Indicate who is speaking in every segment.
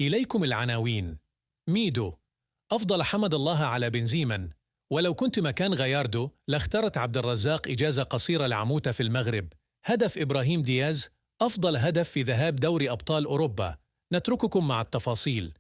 Speaker 1: إليكم العناوين. ميدو: أفضل حمد الله على بنزيما. ولو كنت مكان غياردو لاخترت عبد الرزاق إجازة قصيرة لعموتة في المغرب. هدف إبراهيم دياز: أفضل هدف في ذهاب دوري أبطال أوروبا. نترككم مع التفاصيل.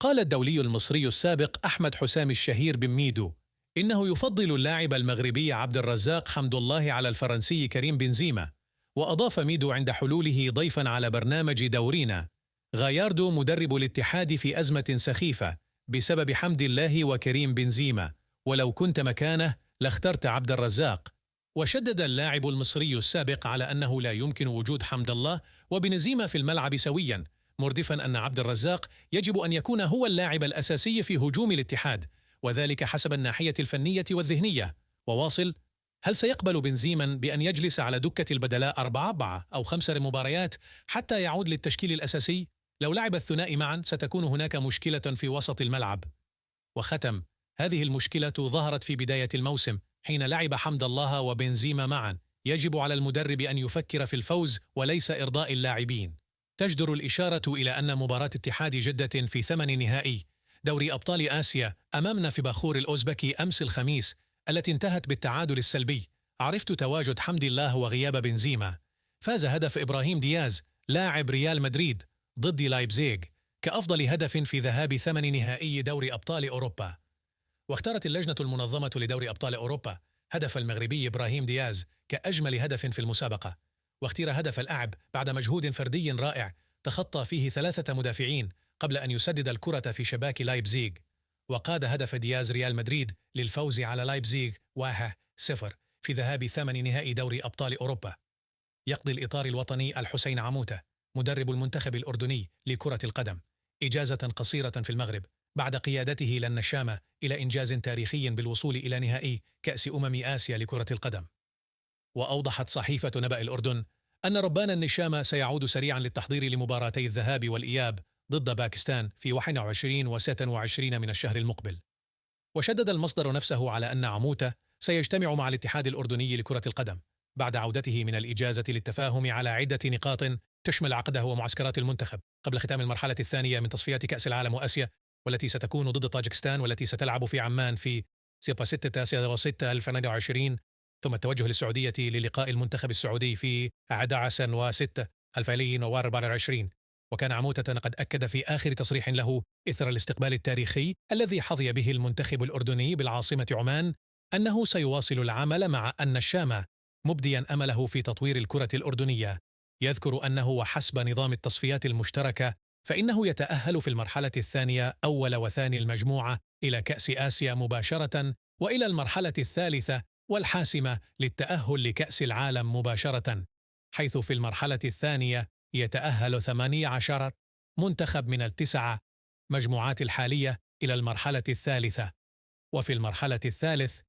Speaker 1: قال الدولي المصري السابق أحمد حسام الشهير بن ميدو إنه يفضل اللاعب المغربي عبد الرزاق حمد الله على الفرنسي كريم بنزيما. وأضاف ميدو عند حلوله ضيفا على برنامج دورينا: غاياردو مدرب الاتحاد في أزمة سخيفة بسبب حمد الله وكريم بنزيما، ولو كنت مكانه لاخترت عبد الرزاق. وشدد اللاعب المصري السابق على أنه لا يمكن وجود حمد الله وبنزيما في الملعب سويا، مردفا أن عبد الرزاق يجب أن يكون هو اللاعب الأساسي في هجوم الاتحاد، وذلك حسب الناحية الفنية والذهنية. وواصل: هل سيقبل بنزيما بأن يجلس على دكة البدلاء 4 أو 5 مباريات حتى يعود للتشكيل الأساسي؟ لو لعب الثنائي معا ستكون هناك مشكلة في وسط الملعب. وختم: هذه المشكلة ظهرت في بداية الموسم حين لعب حمد الله وبنزيما معا. يجب على المدرب أن يفكر في الفوز وليس إرضاء اللاعبين. تجدر الإشارة إلى أن مباراة اتحاد جدة في 8 نهائي دوري أبطال آسيا أمام نافباخور الأوزبكي أمس الخميس، التي انتهت بالتعادل السلبي، عرفت تواجد حمد الله وغياب بنزيما. فاز هدف إبراهيم دياز لاعب ريال مدريد ضد لايبزيغ كأفضل هدف في ذهاب 8 نهائي دوري أبطال أوروبا. واختارت اللجنة المنظمة لدوري أبطال أوروبا هدف المغربي إبراهيم دياز كأجمل هدف في المسابقة. واختير هدف الأعب بعد مجهود فردي رائع تخطى فيه 3 مدافعين قبل أن يسدد الكرة في شباك لايبزيغ. وقاد هدف دياز ريال مدريد للفوز على لايبزيغ 1-0 في ذهاب 8 نهائي دوري أبطال أوروبا. يقضي الإطار الوطني الحسين عموتة مدرب المنتخب الأردني لكرة القدم إجازة قصيرة في المغرب بعد قيادته للنشامة إلى إنجاز تاريخي بالوصول إلى نهائي كأس آسيا لكرة القدم. وأوضحت صحيفة نبأ الأردن أن ربان النشامة سيعود سريعا للتحضير لمباراتي الذهاب والإياب ضد باكستان في 21 و26 من الشهر المقبل. وشدد المصدر نفسه على أن عموتة سيجتمع مع الاتحاد الأردني لكرة القدم بعد عودته من الإجازة للتفاهم على عدة نقاط تشمل عقده ومعسكرات المنتخب قبل ختام المرحلة الثانية من تصفيات كأس العالم وآسيا، والتي ستكون ضد طاجكستان والتي ستلعب في عمان في 6/6/2022، ثم التوجه للسعودية للقاء المنتخب السعودي في 11/6/2024. وكان عموتة قد أكد في آخر تصريح له إثر الاستقبال التاريخي الذي حظي به المنتخب الأردني بالعاصمة عمان أنه سيواصل العمل مع النشامة، مبديا أمله في تطوير الكرة الأردنية. يذكر أنه وحسب نظام التصفيات المشتركة فإنه يتأهل في المرحلة الثانية أول وثاني المجموعة إلى كأس آسيا مباشرة، وإلى المرحلة الثالثة والحاسمة للتأهل لكأس العالم مباشرة، حيث في المرحلة الثانية يتأهل 18 منتخب من ال9 مجموعات الحالية إلى المرحلة الثالثة، وفي المرحلة الثالث